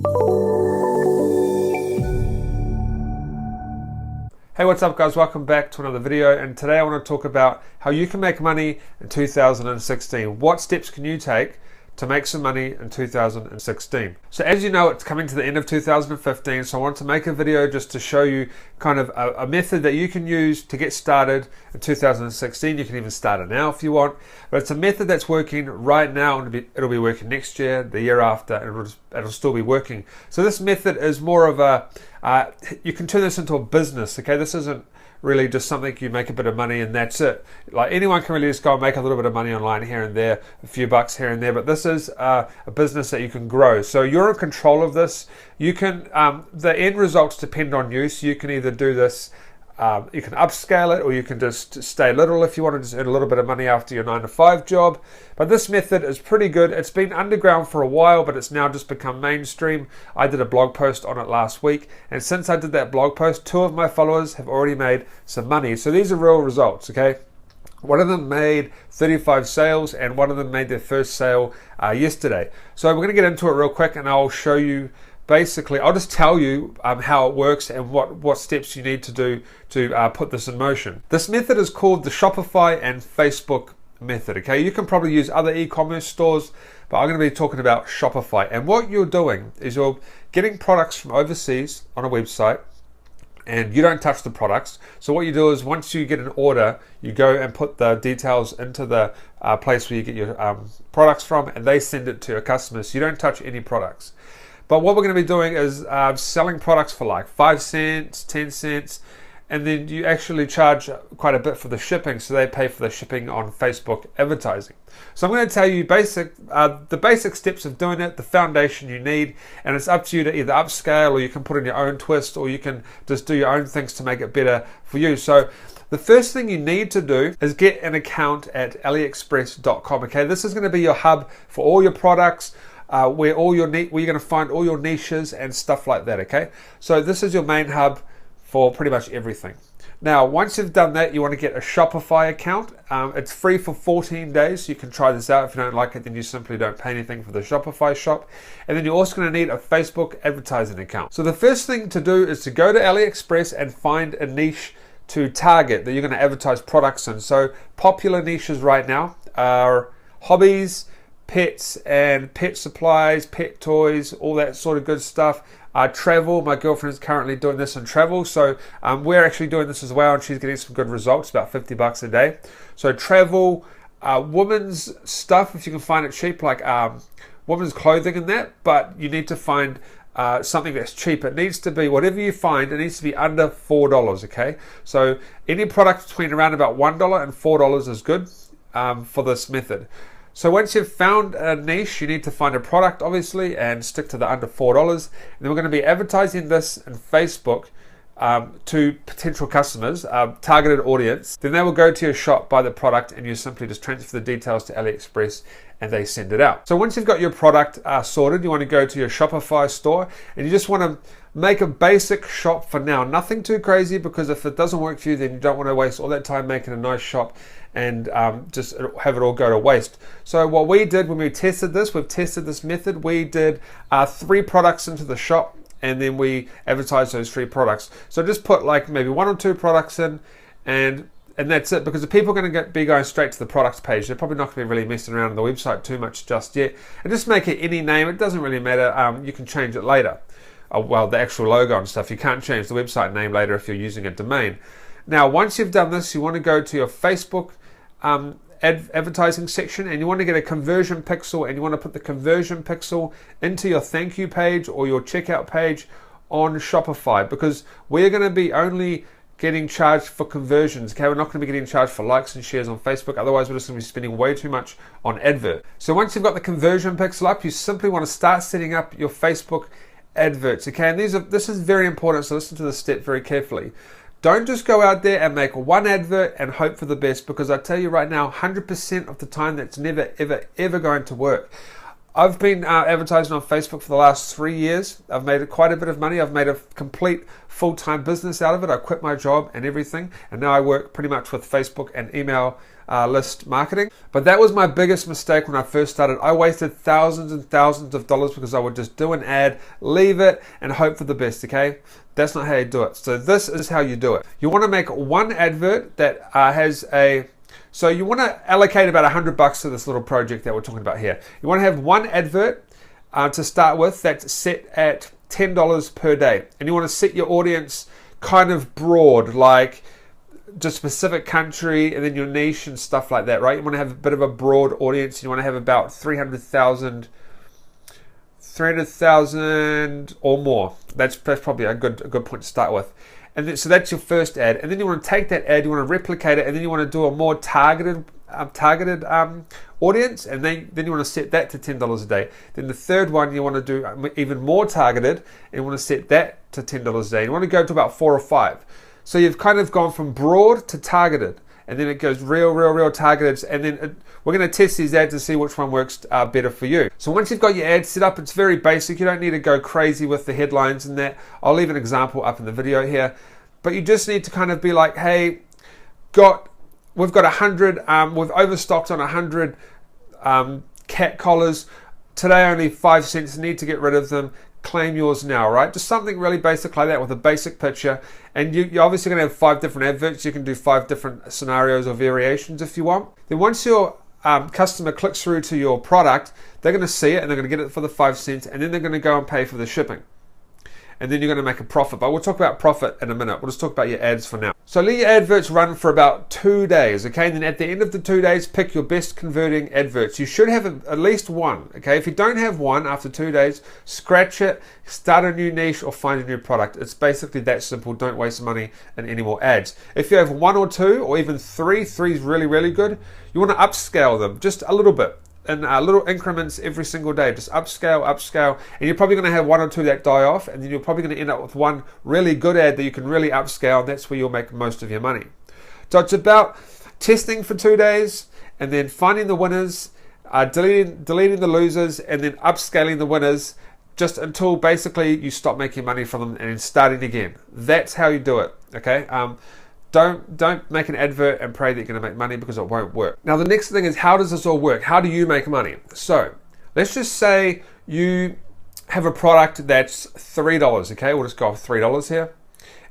Hey, what's up guys? Welcome back to another video, and today I want to talk about how you can make money in 2016. What steps can you take to make some money in 2016? So as you know, it's coming to the end of 2015, so I wanted to make a video just to show you kind of a method that you can use to get started in 2016. You can even start it now if you want, but it's a method that's working right now, and it'll be working next year, the year after, and it'll still be working. So this method is more of a, you can turn this into a business, okay? This isn't really just something you make a bit of money and that's it. Like anyone can really just go and make a little bit of money online here and there, a few bucks here and there, but this is a business that you can grow. So you're in control of this. You can, the end results depend on you, so you can either do this, you can upscale it, or you can just stay little if you want to just earn a little bit of money after your 9-to-5 job. But this method is pretty good. It's been underground for a while, but it's now just become mainstream. I did a blog post on it last week, and since I did that blog post, 2 of my followers have already made some money. So these are real results, okay? One of them made 35 sales, and one of them made their first sale yesterday. So we're going to get into it real quick, and I'll show you. Basically, I'll just tell you how it works and what steps you need to do to put this in motion. This method is called the Shopify and Facebook method, okay? You can probably use other e-commerce stores, but I'm going to be talking about Shopify. And what you're doing is you're getting products from overseas on a website, and you don't touch the products. So what you do is once you get an order, you go and put the details into the place where you get your products from, and they send it to your customers. So you don't touch any products. But what we're going to be doing is selling products for like 5 cents, 10 cents, and then you actually charge quite a bit for the shipping, so they pay for the shipping on Facebook advertising. So I'm going to tell you the basic steps of doing it, the foundation you need, and it's up to you to either upscale, or you can put in your own twist, or you can just do your own things to make it better for you. So the first thing you need to do is get an account at aliexpress.com, okay? This is going to be your hub for all your products, where you're going to find all your niches and stuff like that, okay? So this is your main hub for pretty much everything. Now, once you've done that, you want to get a Shopify account. It's free for 14 days, so you can try this out. If you don't like it, then you simply don't pay anything for the Shopify shop. And then you're also going to need a Facebook advertising account. So the first thing to do is to go to AliExpress and find a niche to target that you're going to advertise products in. So popular niches right now are hobbies, pets and pet supplies, pet toys, all that sort of good stuff. Travel, my girlfriend is currently doing this in travel, so we're actually doing this as well, and she's getting some good results, about $50 a day. So travel, women's stuff, if you can find it cheap, like women's clothing and that, but you need to find something that's cheap. It needs to be, whatever you find, it needs to be under $4, okay? So any product between around about $1 and $4 is good for this method. So once you've found a niche, you need to find a product, obviously, and stick to the under $4. And then we're going to be advertising this in Facebook to potential customers, targeted audience. Then they will go to your shop, buy the product, and you simply just transfer the details to AliExpress and they send it out. So once you've got your product sorted, you want to go to your Shopify store, and you just want to make a basic shop for now. Nothing too crazy, because if it doesn't work for you, then you don't want to waste all that time making a nice shop and just have it all go to waste. So what we did when we've tested this method, we did 3 products into the shop, and then we advertised those 3 products. So just put like maybe 1 or 2 products in, and that's it, because the people are going to be going straight to the products page. They're probably not going to be really messing around on the website too much just yet. And just make it any name. It doesn't really matter. You can change it later. Well, the actual logo and stuff. You can't change the website name later if you're using a domain. Now, once you've done this, you want to go to your Facebook advertising section, and you want to get a conversion pixel, and you want to put the conversion pixel into your thank you page or your checkout page on Shopify, because we're going to be only getting charged for conversions, okay? We're not going to be getting charged for likes and shares on Facebook, otherwise we're just going to be spending way too much on advert. So once you've got the conversion pixel up, you simply want to start setting up your Facebook adverts, okay? And this is very important, so listen to this step very carefully. Don't just go out there and make one advert and hope for the best, because I tell you right now, 100% of the time that's never, ever going to work. I've been advertising on Facebook for the last 3 years. I've made quite a bit of money. I've made a complete full-time business out of it. I quit my job and everything, and now I work pretty much with Facebook and email list marketing. But that was my biggest mistake when I first started. I wasted thousands and thousands of dollars because I would just do an ad, leave it, and hope for the best, okay? That's not how you do it. So this is how you do it. You want to make one advert that so you want to allocate about $100 to this little project that we're talking about here. You want to have one advert to start with that's set at $10 per day. And you want to set your audience kind of broad, like just specific country and then your niche and stuff like that, right? You want to have a bit of a broad audience. You want to have about 300,000 or more. That's probably a good point to start with. And then, so that's your first ad. And then you want to take that ad, you want to replicate it, and then you want to do a more targeted audience, and then you want to set that to $10 a day. Then the third one you want to do even more targeted, and you want to set that to $10 a day. You want to go to about 4 or 5. So you've kind of gone from broad to targeted, and then it goes real targeted, and then we're going to test these ads to see which one works better for you. So once you've got your ad set up, it's very basic. You don't need to go crazy with the headlines and that. I'll leave an example up in the video here, but you just need to kind of be like, hey, we've got 100, we've overstocked on 100 cat collars. Today only 5 cents, need to get rid of them. Claim yours now, right? Just something really basic like that with a basic picture. And you're obviously going to have 5 different adverts. You can do 5 different scenarios or variations if you want. Then once your customer clicks through to your product, they're going to see it and they're going to get it for the 5 cents, and then they're going to go and pay for the shipping. And then you're going to make a profit. But we'll talk about profit in a minute. We'll just talk about your ads for now. So let your adverts run for about 2 days, okay? And then at the end of the 2 days, pick your best converting adverts. You should have at least one, okay? If you don't have one after 2 days, scratch it, start a new niche, or find a new product. It's basically that simple. Don't waste money in any more ads. If you have 1 or 2 or even 3 is really good, you want to upscale them just a little bit. In little increments every single day. Just upscale, and you're probably going to have 1 or 2 that die off, and then you're probably going to end up with one really good ad that you can really upscale, and that's where you'll make most of your money. So it's about testing for 2 days, and then finding the winners, deleting the losers, and then upscaling the winners, just until basically you stop making money from them and then starting again. That's how you do it, okay? Don't make an advert and pray that you're going to make money, because it won't work. Now the next thing is, how does this all work? How do you make money? So let's just say you have a product that's $3, okay? We'll just go off $3 here.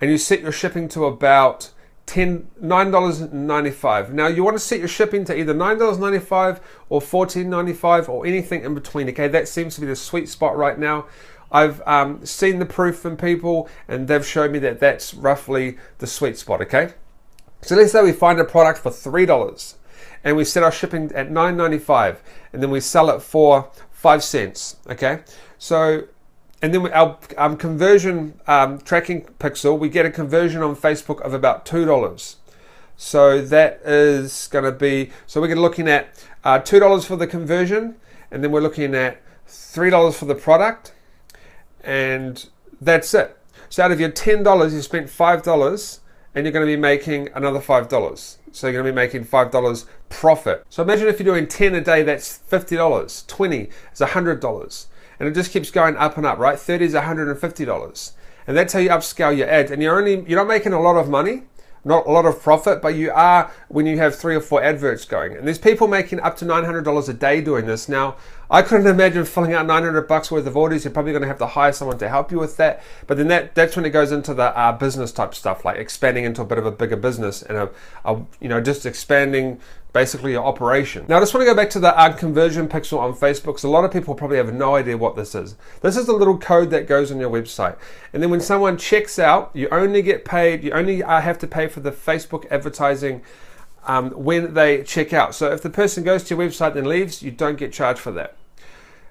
And you set your shipping to about $9.95. Now you want to set your shipping to either $9.95 or $14.95 or anything in between, okay? That seems to be the sweet spot right now. I've seen the proof from people, and they've showed me that that's roughly the sweet spot, okay? So let's say we find a product for $3 and we set our shipping at $9.95, and then we sell it for 5 cents, okay? So, and then our conversion tracking pixel, we get a conversion on Facebook of about $2. So that is going to be, so we're looking at $2 for the conversion, and then we're looking at $3 for the product, and that's it. So out of your $10, you spent $5, and you're going to be making another $5. So you're going to be making $5 profit. So imagine if you're doing 10 a day, that's $50. 20 is $100. And it just keeps going up and up, right? 30 is $150. And that's how you upscale your ads. And you're not making a lot of money, not a lot of profit, but you are when you have 3 or 4 adverts going. And there's people making up to $900 a day doing this. Now, I couldn't imagine filling out $900 worth of orders. You're probably going to have to hire someone to help you with that. But then that's when it goes into the business type stuff, like expanding into a bit of a bigger business and just expanding basically your operation. Now I just want to go back to the conversion pixel on Facebook, because a lot of people probably have no idea what this is. This is the little code that goes on your website. And then when someone checks out, you only get paid, you only have to pay for the Facebook advertising when they check out. So if the person goes to your website and leaves, you don't get charged for that.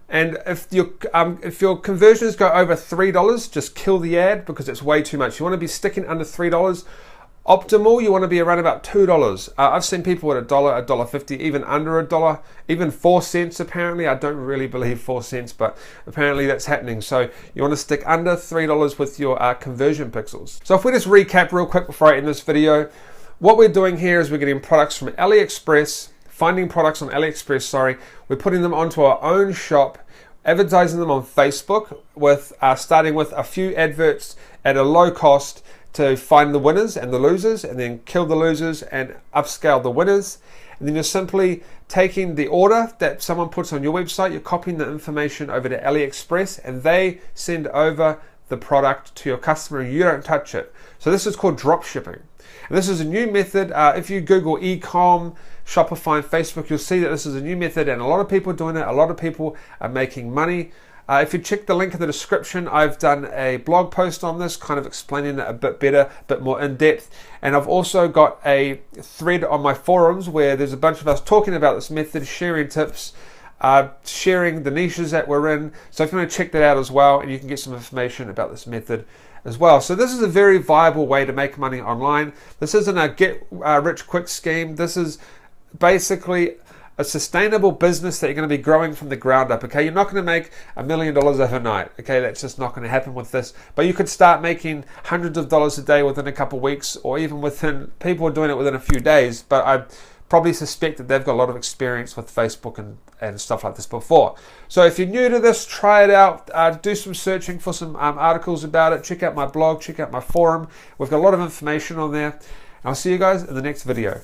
And if your conversions go over $3, just kill the ad, because it's way too much. You want to be sticking under $3. Optimal, you want to be around about $2. I've seen people at $1, $1.50, even under $1, even 4 cents apparently. I don't really believe 4 cents, but apparently that's happening. So you want to stick under $3 with your conversion pixels. So if we just recap real quick before I end this video, what we're doing here is we're getting products from AliExpress, finding products on AliExpress, we're putting them onto our own shop, advertising them on Facebook, with starting with a few adverts at a low cost to find the winners and the losers, and then kill the losers and upscale the winners. and then you're simply taking the order that someone puts on your website, you're copying the information over to AliExpress, and they send over the product to your customer and you don't touch it. So this is called drop shipping. And this is a new method. If you Google e-com, Shopify, and Facebook, you'll see that this is a new method and a lot of people are doing it. A lot of people are making money. If you check the link in the description, I've done a blog post on this, kind of explaining it a bit better, a bit more in depth. And I've also got a thread on my forums where there's a bunch of us talking about this method, sharing tips, sharing the niches that we're in. So if you want to check that out as well, and you can get some information about this method as well. So this is a very viable way to make money online. This isn't a get rich quick scheme. This is basically a sustainable business that you're going to be growing from the ground up. Okay, you're not going to make $1 million overnight. Okay, that's just not going to happen with this. But you could start making hundreds of dollars a day within a couple of weeks, or even within, people are doing it within a few days. But I probably suspect that they've got a lot of experience with Facebook and stuff like this before. So if you're new to this, try it out. Do some searching for some articles about it. Check out my blog, check out my forum. We've got a lot of information on there. I'll see you guys in the next video.